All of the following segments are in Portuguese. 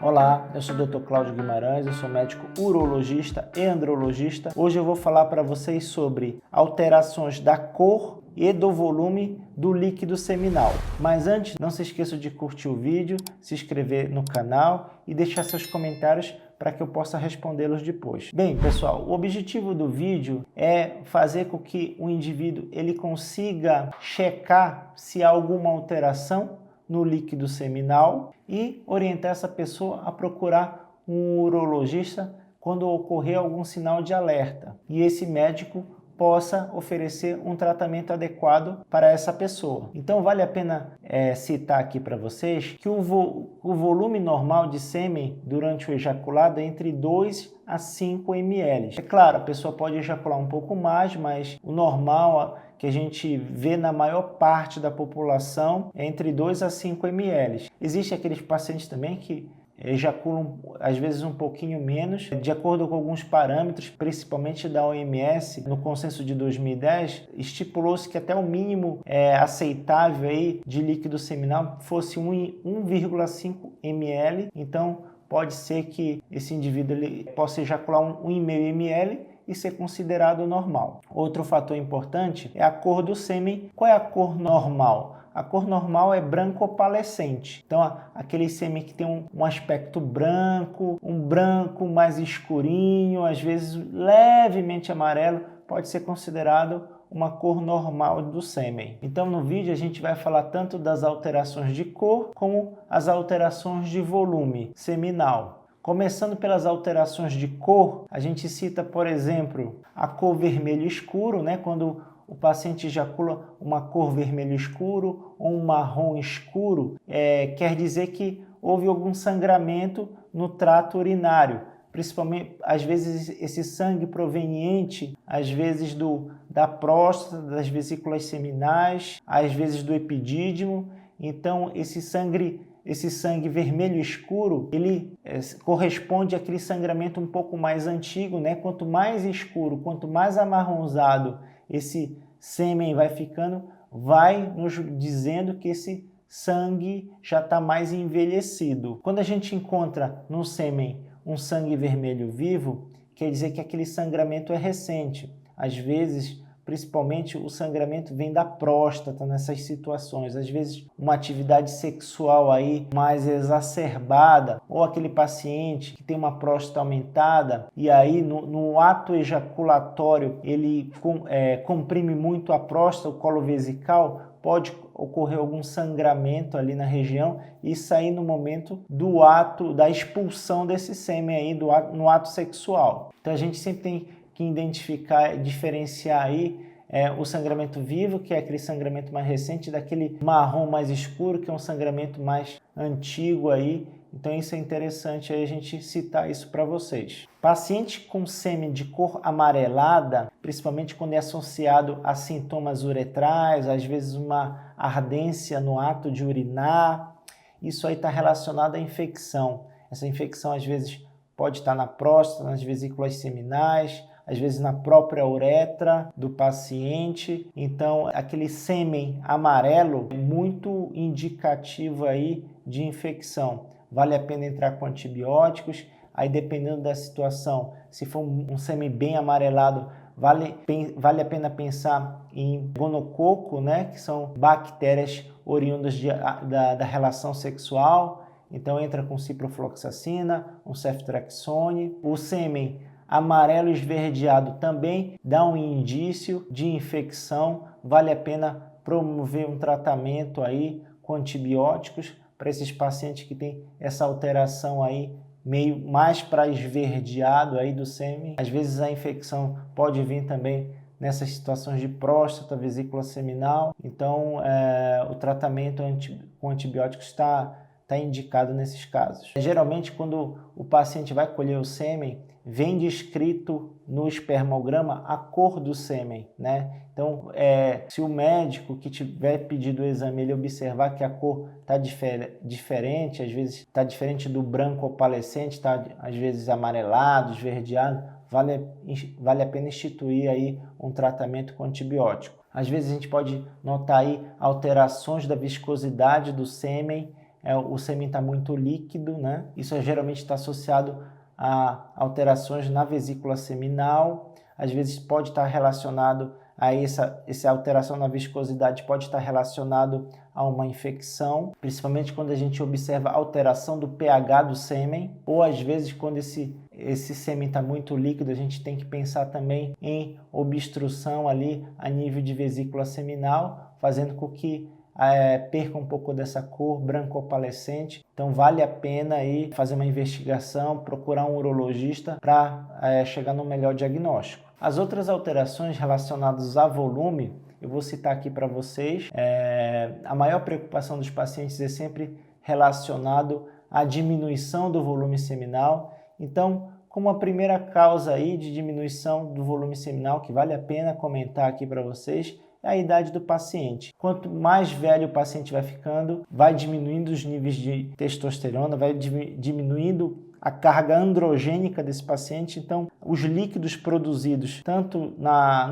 Olá, eu sou o Dr. Cláudio Guimarães, eu sou médico urologista e andrologista. Hoje eu vou falar para vocês sobre alterações da cor e do volume do líquido seminal. Mas antes, não se esqueça de curtir o vídeo, se inscrever no canal e deixar seus comentários para que eu possa respondê-los depois. Bem, pessoal, o objetivo do vídeo é fazer com que o indivíduo ele consiga checar se há alguma alteração no líquido seminal e orientar essa pessoa a procurar um urologista quando ocorrer algum sinal de alerta e esse médico possa oferecer um tratamento adequado para essa pessoa. Então vale a pena citar aqui para vocês que o volume normal de sêmen durante o ejaculado é entre 2 a 5 ml. É claro, a pessoa pode ejacular um pouco mais, mas o normal que a gente vê na maior parte da população é entre 2 a 5 ml. Existem aqueles pacientes também que ejaculam às vezes um pouquinho menos, de acordo com alguns parâmetros, principalmente da OMS, no consenso de 2010, estipulou-se que até o mínimo aceitável aí de líquido seminal fosse 1,5 ml, então pode ser que esse indivíduo ele possa ejacular 1,5 ml e ser considerado normal. Outro fator importante é a cor do sêmen. Qual é a cor normal? A cor normal é branco opalescente. Então, aquele sêmen que tem um aspecto branco, um branco mais escurinho, às vezes levemente amarelo, pode ser considerado uma cor normal do sêmen. Então, no vídeo a gente vai falar tanto das alterações de cor como as alterações de volume seminal. Começando pelas alterações de cor, a gente cita, por exemplo, a cor vermelho escuro, né? Quando o paciente ejacula uma cor vermelho escuro ou um marrom escuro, quer dizer que houve algum sangramento no trato urinário, principalmente, às vezes, esse sangue proveniente, às vezes, da próstata, das vesículas seminais, às vezes do epidídimo. Então, esse sangue vermelho escuro, ele corresponde àquele sangramento um pouco mais antigo, né? Quanto mais escuro, quanto mais amarronzado esse sêmen vai ficando, vai nos dizendo que esse sangue já está mais envelhecido. Quando a gente encontra no sêmen um sangue vermelho vivo, quer dizer que aquele sangramento é recente. Às vezes, principalmente, o sangramento vem da próstata nessas situações. Às vezes, uma atividade sexual aí mais exacerbada, ou aquele paciente que tem uma próstata aumentada, e aí no ato ejaculatório ele comprime muito a próstata, o colo vesical, pode ocorrer algum sangramento ali na região e sair no momento do ato, da expulsão desse sêmen aí no ato sexual. Então a gente sempre tem que identificar, diferenciar aí o sangramento vivo, que é aquele sangramento mais recente, daquele marrom mais escuro, que é um sangramento mais antigo aí. Então isso é interessante aí a gente citar isso para vocês. Paciente com sêmen de cor amarelada, principalmente quando é associado a sintomas uretrais, às vezes uma ardência no ato de urinar, isso aí está relacionado à infecção. Essa infecção às vezes pode estar na próstata, nas vesículas seminais, às vezes na própria uretra do paciente. Então, aquele sêmen amarelo é muito indicativo aí de infecção. Vale a pena entrar com antibióticos. Aí, dependendo da situação, se for um sêmen bem amarelado, vale a pena pensar em gonococo, né? Que são bactérias oriundas da relação sexual. Então, entra com ciprofloxacina, um ceftriaxone. O sêmen amarelo esverdeado também dá um indício de infecção. Vale a pena promover um tratamento aí com antibióticos para esses pacientes que têm essa alteração aí meio mais para esverdeado aí do sêmen. Às vezes a infecção pode vir também nessas situações de próstata, vesícula seminal. Então o tratamento com antibióticos está indicado nesses casos. Geralmente, quando o paciente vai colher o sêmen, vem descrito no espermograma a cor do sêmen, né? Então, se o médico que tiver pedido o exame, ele observar que a cor está diferente, às vezes está diferente do branco opalescente, está às vezes amarelado, esverdeado, vale a pena instituir aí um tratamento com antibiótico. Às vezes a gente pode notar aí alterações da viscosidade do sêmen, o sêmen está muito líquido, né? Isso geralmente está associado a alterações na vesícula seminal, às vezes pode estar relacionado a essa alteração na viscosidade, pode estar relacionado a uma infecção, principalmente quando a gente observa alteração do pH do sêmen, ou às vezes quando esse sêmen está muito líquido, a gente tem que pensar também em obstrução ali a nível de vesícula seminal, fazendo com que perca um pouco dessa cor branco-opalescente. Então vale a pena aí fazer uma investigação, procurar um urologista para chegar no melhor diagnóstico. As outras alterações relacionadas a volume, eu vou citar aqui para vocês. A maior preocupação dos pacientes é sempre relacionado à diminuição do volume seminal. Então, como a primeira causa aí de diminuição do volume seminal, que vale a pena comentar aqui para vocês, é a idade do paciente. Quanto mais velho o paciente vai ficando, vai diminuindo os níveis de testosterona, vai diminuindo a carga androgênica desse paciente. Então, os líquidos produzidos tanto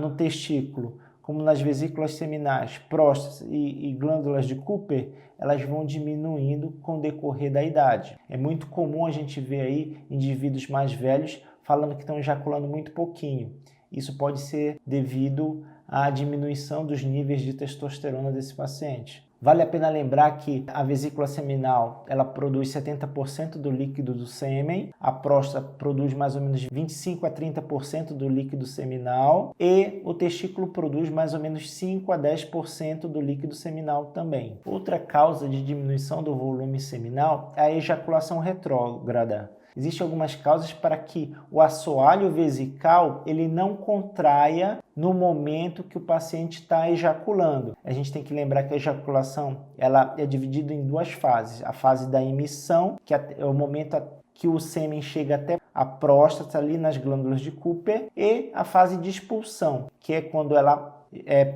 no testículo como nas vesículas seminais, próstata e glândulas de Cooper, elas vão diminuindo com o decorrer da idade. É muito comum a gente ver aí indivíduos mais velhos falando que estão ejaculando muito pouquinho. Isso pode ser devido à diminuição dos níveis de testosterona desse paciente. Vale a pena lembrar que a vesícula seminal ela produz 70% do líquido do sêmen, a próstata produz mais ou menos 25 a 30% do líquido seminal e o testículo produz mais ou menos 5 a 10% do líquido seminal também. Outra causa de diminuição do volume seminal é a ejaculação retrógrada. Existem algumas causas para que o assoalho vesical ele não contraia no momento que o paciente está ejaculando. A gente tem que lembrar que a ejaculação ela é dividida em duas fases. A fase da emissão, que é o momento que o sêmen chega até a próstata ali nas glândulas de Cooper, e a fase de expulsão, que é quando ela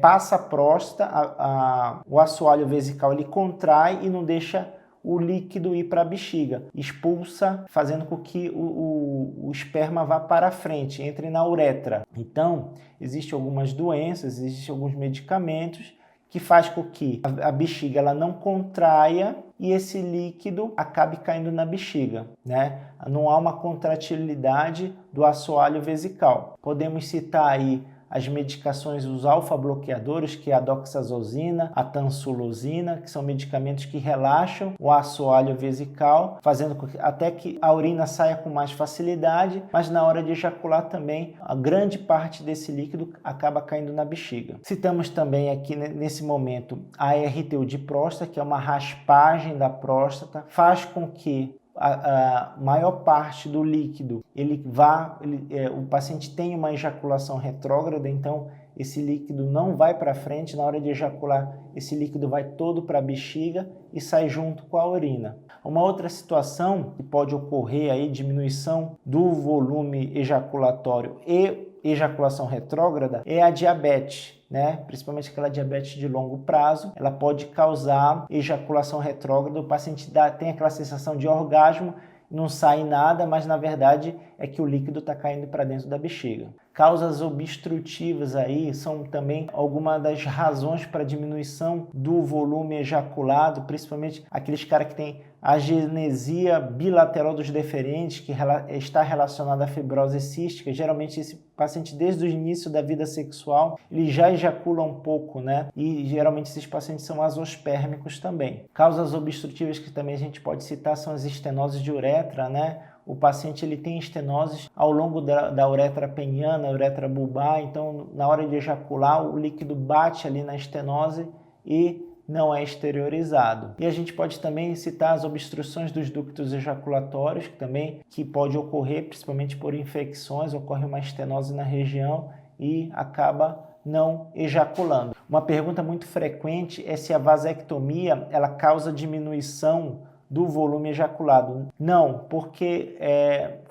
passa a próstata, o assoalho vesical ele contrai e não deixa o líquido ir para a bexiga, expulsa, fazendo com que o esperma vá para frente, entre na uretra. Então, existem algumas doenças, existem alguns medicamentos que faz com que a bexiga ela não contraia e esse líquido acabe caindo na bexiga, né? Não há uma contratilidade do assoalho vesical. Podemos citar aí as medicações, os alfa-bloqueadores, que é a doxazosina, a tansulosina, que são medicamentos que relaxam o assoalho vesical, fazendo com que até que a urina saia com mais facilidade, mas na hora de ejacular também, a grande parte desse líquido acaba caindo na bexiga. Citamos também aqui nesse momento a RTU de próstata, que é uma raspagem da próstata, faz com que a maior parte do líquido o paciente tem uma ejaculação retrógrada, então esse líquido não vai para frente. Na hora de ejacular, esse líquido vai todo para a bexiga e sai junto com a urina. Uma outra situação que pode ocorrer aí, diminuição do volume ejaculatório e ejaculação retrógrada, é a diabetes, né? Principalmente aquela diabetes de longo prazo, ela pode causar ejaculação retrógrada. O paciente tem aquela sensação de orgasmo, não sai nada, mas na verdade é que o líquido está caindo para dentro da bexiga. Causas obstrutivas aí são também algumas das razões para diminuição do volume ejaculado, principalmente aqueles caras que têm agenesia bilateral dos deferentes, que está relacionada à fibrose cística. Geralmente esse paciente, desde o início da vida sexual, ele já ejacula um pouco, né? E geralmente esses pacientes são azospérmicos também. Causas obstrutivas que também a gente pode citar são as estenoses de uretra, né? O paciente ele tem estenoses ao longo da uretra peniana, uretra bulbar, então na hora de ejacular o líquido bate ali na estenose e não é exteriorizado. E a gente pode também citar as obstruções dos ductos ejaculatórios, que pode ocorrer principalmente por infecções, ocorre uma estenose na região e acaba não ejaculando. Uma pergunta muito frequente é se a vasectomia ela causa diminuição do volume ejaculado. Não, porque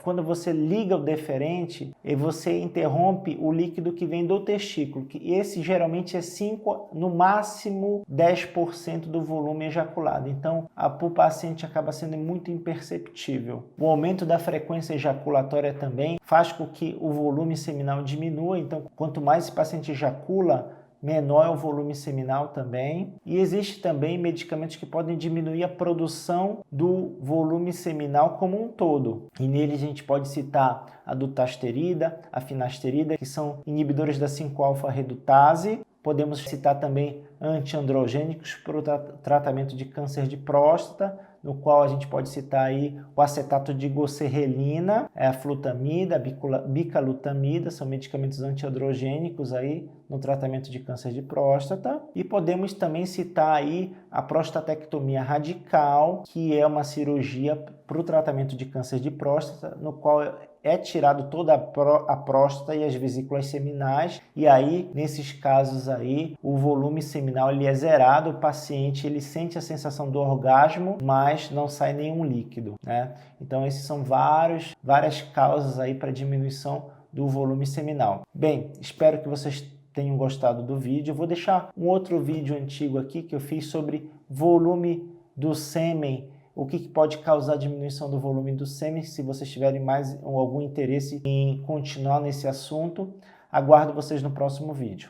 quando você liga o deferente, você interrompe o líquido que vem do testículo, que esse geralmente é 5, no máximo 10% do volume ejaculado. Então, para o paciente acaba sendo muito imperceptível. O aumento da frequência ejaculatória também faz com que o volume seminal diminua. Então, quanto mais esse paciente ejacula, menor é o volume seminal também. E existe também medicamentos que podem diminuir a produção do volume seminal como um todo. E nele a gente pode citar a dutasterida, a finasterida, que são inibidores da 5-alfa-redutase. Podemos citar também antiandrogênicos para o tratamento de câncer de próstata, no qual a gente pode citar aí o acetato de goserelina, a flutamida, a bicalutamida, são medicamentos antiandrogênicos aí no tratamento de câncer de próstata. E podemos também citar aí a prostatectomia radical, que é uma cirurgia para o tratamento de câncer de próstata, no qual é tirado toda a próstata e as vesículas seminais, e aí, nesses casos aí, o volume seminal ele é zerado, o paciente ele sente a sensação do orgasmo, mas não sai nenhum líquido, né? Então, esses são várias causas aí para diminuição do volume seminal. Bem, espero que vocês tenham gostado do vídeo. Eu vou deixar um outro vídeo antigo aqui que eu fiz sobre volume do sêmen, o que pode causar diminuição do volume do sêmen. Se vocês tiverem mais ou algum interesse em continuar nesse assunto, aguardo vocês no próximo vídeo.